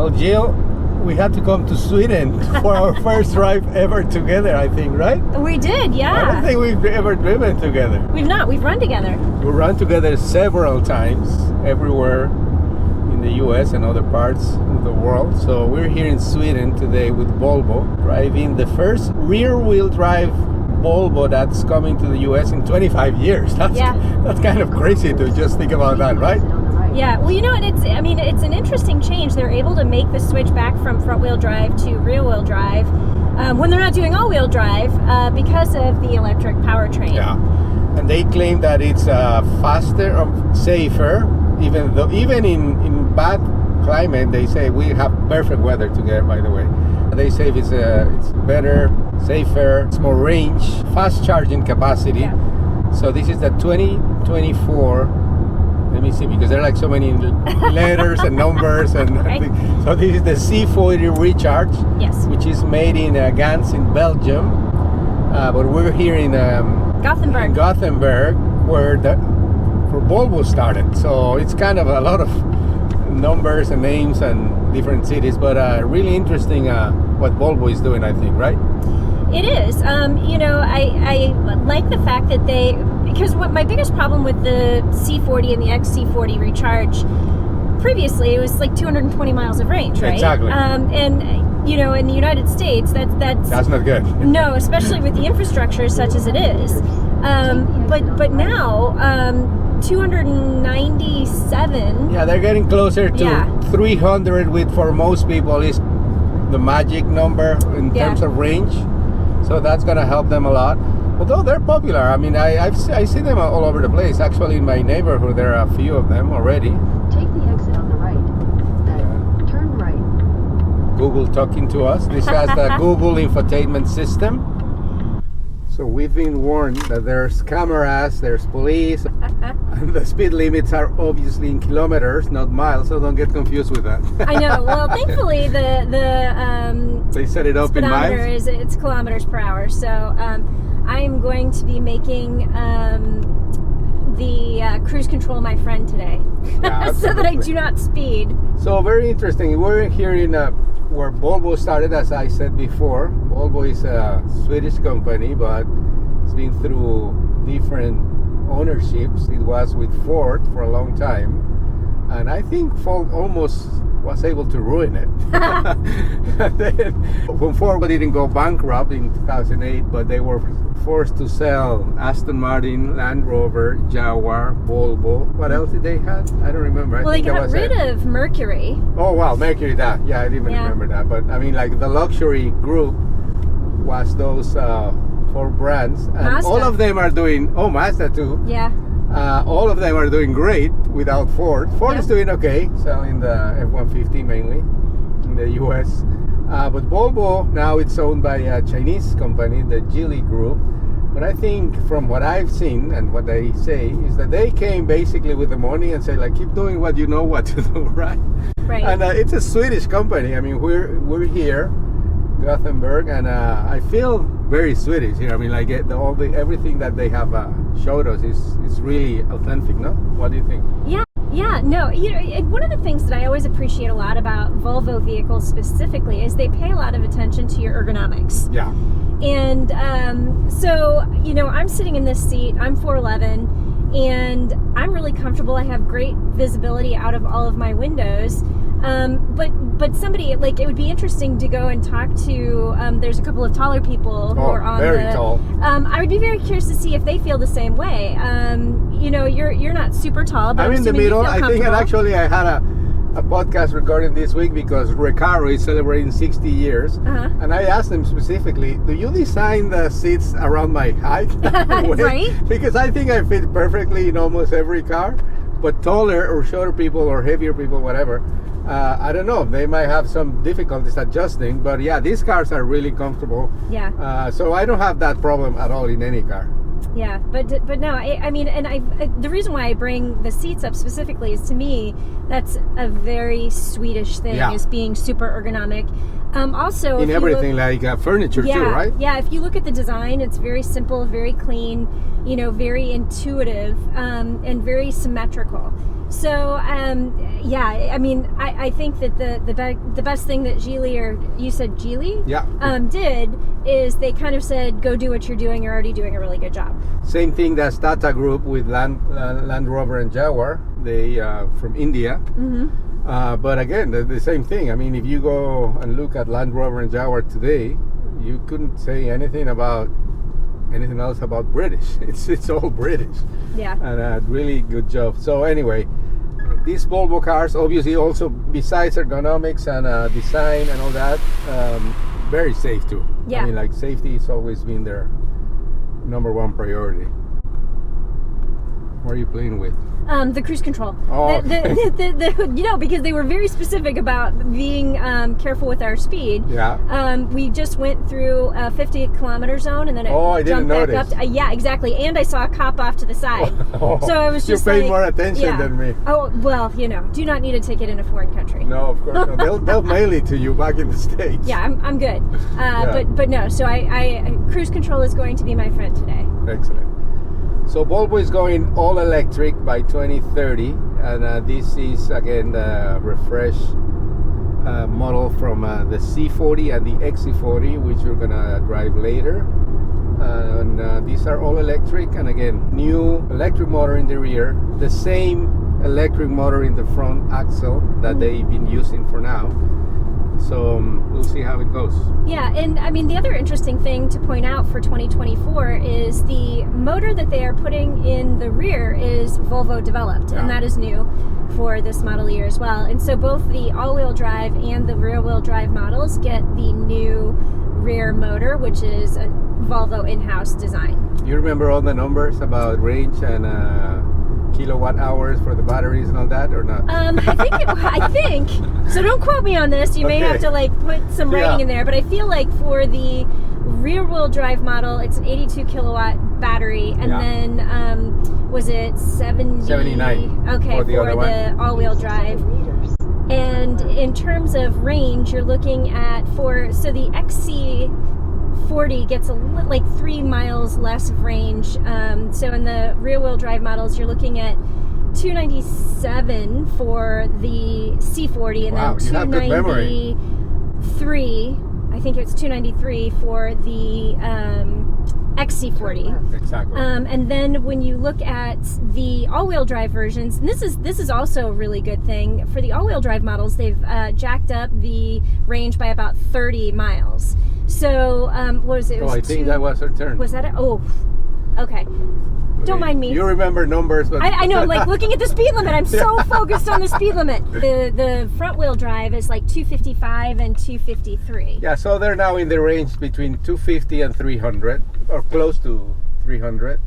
Well, Jill, we had to come to Sweden for our first drive ever together, I think, right? We did, yeah. I don't think we've ever driven together. We've not. We've run together. We run together several times everywhere in the US and other parts of the world. So we're here in Sweden today with Volvo, driving the first rear-wheel drive Volvo that's coming to the US in 25 years. That's kind of crazy to just think about that, right? Yeah, well, you know, and it's an interesting change. They're able to make the switch back from front-wheel drive to rear-wheel drive when they're not doing all-wheel drive because of the electric powertrain. Yeah, and they claim that it's faster or safer, even in bad climate. They say we have perfect weather together, by the way. They say it's better, safer, it's more range, fast charging capacity. Yeah. So this is the 2024. Let me see, because there are like so many letters and numbers, and right. So this is the C40 Recharge, yes, which is made in Gans in Belgium, but we're here in Gothenburg, where Volvo started. So it's kind of a lot of numbers and names and different cities, but really interesting what Volvo is doing, I think, right? It is. You know, I like the fact that because what my biggest problem with the C40 and the XC40 Recharge previously, it was like 220 miles of range, right? Exactly. And you know, in the United States, that's not good. No, especially with the infrastructure such as it is. But now 297. Yeah, they're getting closer to 300, which for most people is the magic number in terms of range. So that's going to help them a lot. Although they're popular. I mean, I see them all over the place. Actually, in my neighborhood, there are a few of them already. Take the exit on the right. Then turn right. Google talking to us. This has the Google Infotainment system. So we've been warned that there's cameras, there's police, and the speed limits are obviously in kilometers, not miles, so don't get confused with that. I know. Well, thankfully they set it up in miles. It's kilometers per hour. So I'm going to be making the cruise control my friend today, so that I do not speed. So very interesting. We're here in where Volvo started, as I said before. Volvo is a Swedish company, but it's been through different ownerships. It was with Ford for a long time, and I think Ford almost was able to ruin it. And then, when Ford didn't go bankrupt in 2008, but they were forced to sell Aston Martin, Land Rover, Jaguar, Volvo. What else did they have? I don't remember. Well, they got rid of Mercury. Oh, wow, Mercury, that. Yeah, I didn't even remember that. But I mean, like the luxury group was those 4 brands. And Mazda. All of them are doing, Mazda too. Yeah. All of them are doing great without Ford. Ford is doing okay, selling the F-150 mainly in the US. But Volvo, now it's owned by a Chinese company, the Geely Group. But I think from what I've seen and what they say is that they came basically with the money and say, like, keep doing what you know what to do, right? Right. And it's a Swedish company. I mean, we're here, Gothenburg, and I feel very Swedish here. I mean, like everything that they have showed us is really authentic, no? What do you think? Yeah, no, you know, one of the things that I always appreciate a lot about Volvo vehicles specifically is they pay a lot of attention to your ergonomics. Yeah. And so, you know, I'm sitting in this seat, I'm 4'11", and I'm really comfortable. I have great visibility out of all of my windows. But somebody, like, it would be interesting to go and talk to, there's a couple of taller people who are on very tall. I would be very curious to see if they feel the same way. You know, you're not super tall, but I'm in the middle. I think I had a podcast recording this week because Recaro is celebrating 60 years. And I asked them specifically, do you design the seats around my height? Right? Because I think I fit perfectly in almost every car, but taller or shorter people or heavier people, whatever, I don't know, they might have some difficulties adjusting, but yeah, these cars are really comfortable. Yeah. So I don't have that problem at all in any car. Yeah, but no, I mean, and the reason why I bring the seats up specifically is, to me, that's a very Swedish thing, is being super ergonomic. Also, in if you everything, look, like furniture yeah, too, right? Yeah, if you look at the design, it's very simple, very clean, very intuitive, and very symmetrical. So, yeah, I mean, I think that the best thing that Geely, or you said Geely? Yeah. Did is they kind of said, go do what you're doing. You're already doing a really good job. Same thing as Tata Group with Land Rover and Jaguar. They from India. But again, the same thing. I mean, if you go and look at Land Rover and Jaguar today, you couldn't say anything else about British. It's all British. Yeah. And a really good job. So anyway, these Volvo cars, obviously, also besides ergonomics and design and all that, very safe too. Yeah. I mean, like, safety has always been their number one priority. What are you playing with? The cruise control. Oh, Because they were very specific about being careful with our speed. Yeah. We just went through a 50-kilometer zone, and then it I didn't jumped back notice. up. Yeah, exactly. And I saw a cop off to the side. So I was just You're paying like, more attention yeah. than me. Oh, well, do not need a ticket in a foreign country. No, of course not. They'll mail it to you back in the States. Yeah, I'm good. Yeah. But no. So I cruise control is going to be my friend today. Excellent. So Volvo is going all electric by 2030, and this is again the refreshed model from the C40 and the XC40, which we're gonna drive later. And these are all electric, and again, new electric motor in the rear, the same electric motor in the front axle that they've been using for now. So we'll see how it goes. Yeah, and I mean, the other interesting thing to point out for 2024 is the motor that they are putting in the rear is Volvo developed, and that is new for this model year as well. And so both the all-wheel drive and the rear-wheel drive models get the new rear motor, which is a Volvo in-house design. You remember all the numbers about range and kilowatt hours for the batteries and all that, or not? I think so. Don't quote me on this. You may have to put some writing in there. But I feel like for the rear-wheel drive model, it's an 82 kilowatt battery, and then was it 79? Okay, for the all-wheel drive. And in terms of range, you're looking at the XC40 gets like 3 miles less of range. So in the rear-wheel drive models, you're looking at 297 for the C40, and then 293. I think it's 293 for the XC40. Exactly. And then when you look at the all-wheel drive versions, and this is also a really good thing for the all-wheel drive models, they've jacked up the range by about 30 miles. So what was it? I think that was her turn. Was that it? Oh, okay. Don't mind me. You remember numbers, but I know, like looking at the speed limit, I'm so focused on the speed limit. The front wheel drive is like 255 and 253. Yeah, so they're now in the range between 250 and 300, or close to 300,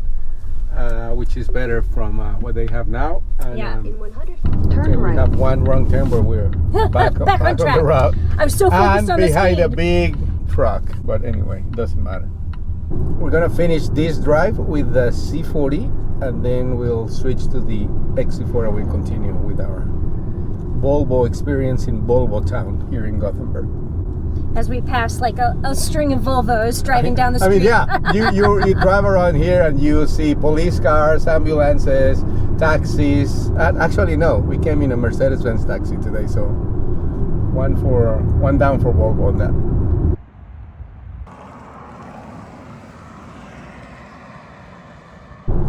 which is better from what they have now. And, in 100, turn right. We have one wrong turn, but we're back on track. the route. I'm so focused on the speed. And behind a big truck, but anyway, it doesn't matter. We're gonna finish this drive with the C40, and then we'll switch to the XC40 and we'll continue with our Volvo experience in Volvo Town here in Gothenburg. As we pass like a string of Volvos driving down the street. I mean, yeah, you drive around here and you see police cars, ambulances, taxis. Actually, no, we came in a Mercedes-Benz taxi today, so one down for Volvo on that.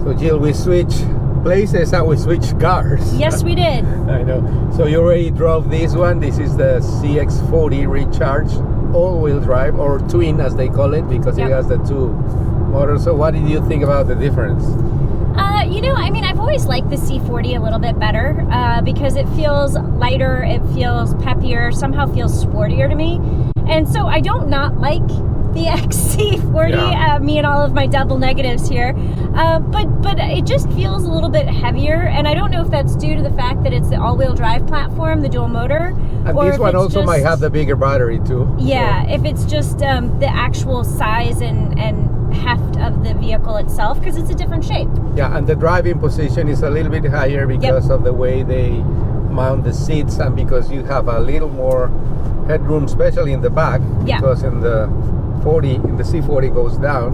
So Jill, we switch places and we switch cars. Yes, we did. I know. So you already drove this one. This is the CX40 Recharge all-wheel drive, or twin as they call it, because it has the two motors. So what did you think about the difference? I mean, I've always liked the C40 a little bit better because it feels lighter, it feels peppier, somehow feels sportier to me. And so I don't not like the XC40, me and all of my double negatives here, but it just feels a little bit heavier, and I don't know if that's due to the fact that it's the all-wheel drive platform, the dual motor, and or this one also might have the bigger battery too. Yeah, if it's just the actual size and heft of the vehicle itself, because it's a different shape. Yeah, and the driving position is a little bit higher because of the way they mount the seats, and because you have a little more headroom, especially in the back, Yeah. because in the C40 goes down.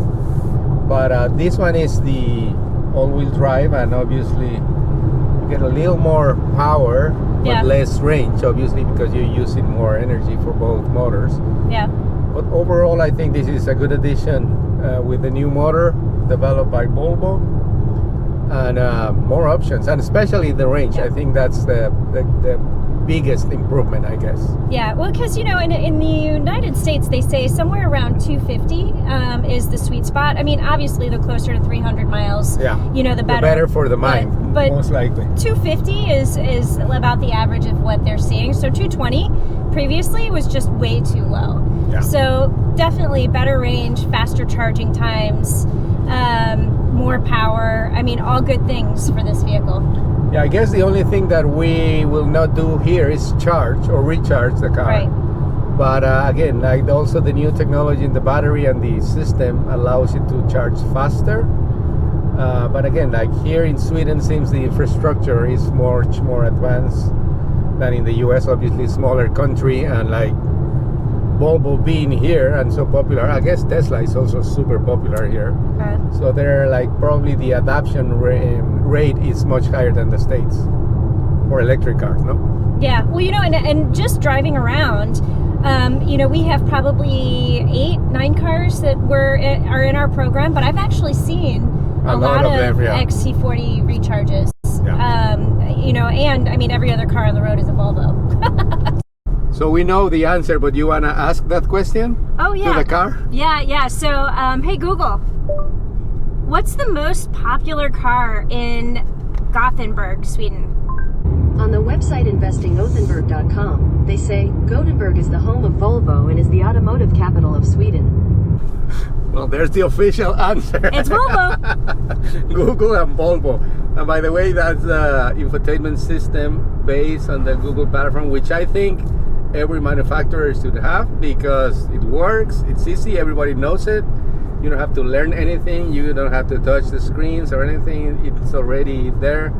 But this one is the all-wheel drive, and obviously you get a little more power, but Yeah. less range, obviously, because you're using more energy for both motors. Yeah. But overall, I think this is a good addition with the new motor developed by Volvo, and more options, and especially the range. Yeah. I think that's the biggest improvement, I guess. Yeah, well, because in the United States they say somewhere around 250 is the sweet spot. I mean, obviously the closer to 300 miles, Yeah, the better. The better for the mind, but most likely. 250 is about the average of what they're seeing. So 220 previously was just way too low. Yeah. So definitely better range, faster charging times, more power. I mean, all good things for this vehicle. Yeah, I guess the only thing that we will not do here is charge or recharge the car. Right. But again, like also the new technology in the battery and the system allows it to charge faster. But again, like here in Sweden, seems the infrastructure is much more advanced than in the US. Obviously, smaller country, and like Volvo being here and so popular, I guess Tesla is also super popular here. Okay. So they're like probably the adoption rate is much higher than the States for electric cars, no? Yeah, well, and just driving around, we have probably 8-9 cars that are in our program, but I've actually seen a lot of them, yeah. XC40 recharges. Yeah. And I mean, every other car on the road is a Volvo. So we know the answer, but you want to ask that question Oh, yeah. to the car? Yeah. So, hey, Google, what's the most popular car in Gothenburg, Sweden? On the website investinggothenburg.com, they say Gothenburg is the home of Volvo and is the automotive capital of Sweden. Well, there's the official answer. It's Volvo. Google and Volvo. And by the way, that's the infotainment system based on the Google platform, which I think every manufacturer should have, because it works, it's easy, everybody knows it. You don't have to learn anything, you don't have to touch the screens or anything, it's already there.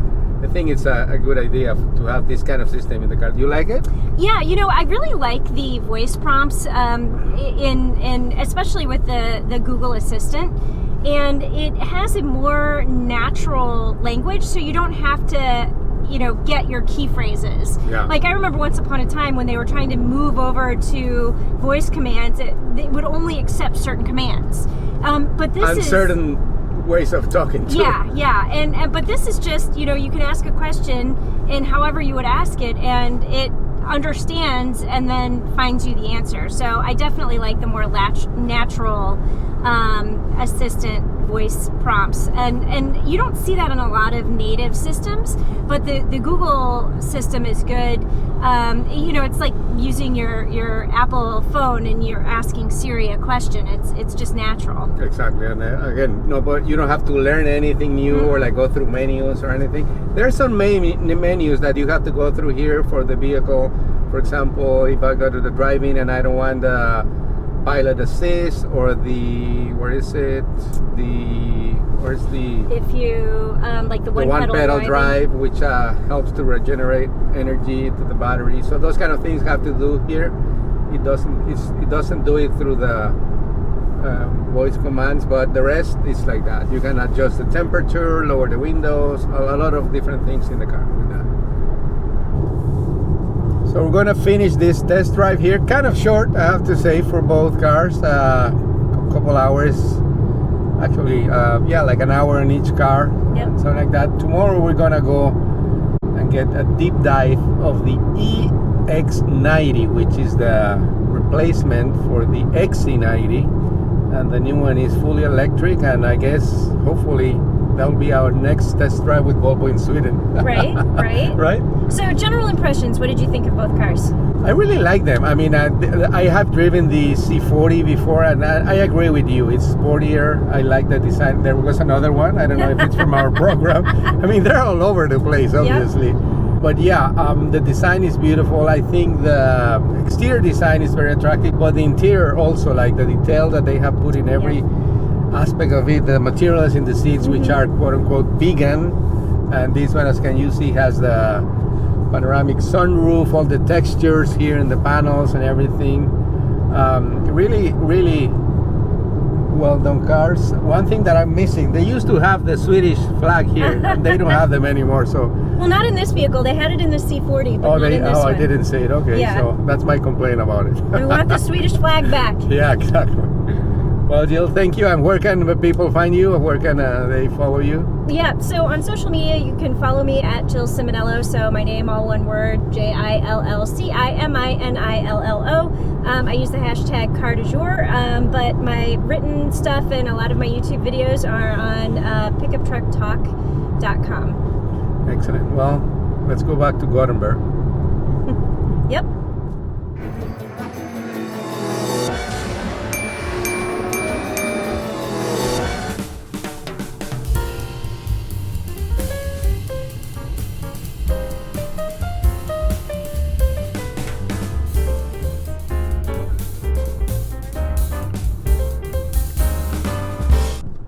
I think it's a good idea to have this kind of system in the car. Do you like it? Yeah, I really like the voice prompts, in especially with the Google Assistant, and it has a more natural language, so you don't have to get your key phrases. Yeah. Like I remember once upon a time when they were trying to move over to voice commands, they would only accept certain commands. But this is certain ways of talking too. Yeah, and but this is just you can ask a question and however you would ask it, and it understands and then finds you the answer. So I definitely like the more natural assistant voice prompts, and you don't see that in a lot of native systems, but the Google system is good. It's like using your Apple phone and you're asking Siri a question. It's just natural. Exactly, and again, but you don't have to learn anything new or like go through menus or anything. There's some menus that you have to go through here for the vehicle. For example, if I go to the driving and I don't want the pilot assist or where's the If you like the one pedal drive, which helps to regenerate energy to the battery. So those kind of things have to do here. It doesn't do it through the voice commands, but the rest is like that. You can adjust the temperature, lower the windows, a lot of different things in the car with that. So we're gonna finish this test drive here. Kind of short, I have to say, for both cars. A couple hours. Actually, like an hour in each car. Yep. Something like that. Tomorrow we're gonna go and get a deep dive of the EX90, which is the replacement for the XC90. And the new one is fully electric, and I guess hopefully that'll be our next test drive with Volvo in Sweden. Right. Right? So general impressions, what did you think of both cars? I really like them. I mean, I have driven the C40 before, and I agree with you. It's sportier. I like the design. There was another one. I don't know if it's from our program. I mean, they're all over the place, obviously. Yep. But yeah, the design is beautiful. I think the exterior design is very attractive, but the interior also, like the detail that they have put in every aspect of it, the materials in the seats, which are quote unquote vegan, and this one, as can you see, has the panoramic sunroof, all the textures here in the panels and everything. Really, really well done cars. One thing that I'm missing, they used to have the Swedish flag here, and they don't have them anymore. So, well, not in this vehicle. They had it in the C40, but not in this one. I didn't see it. Okay, Yeah. so that's my complaint about it. We want the Swedish flag back. Yeah, exactly. Well, Jill, thank you. And where can the people find you? Where can they follow you? Yeah, so on social media, you can follow me at Jill Ciminello. So my name, all one word, JILLCIMINILLO. I use the hashtag car du jour, but my written stuff and a lot of my YouTube videos are on pickuptrucktalk.com. Excellent. Well, let's go back to Gothenburg. Yep.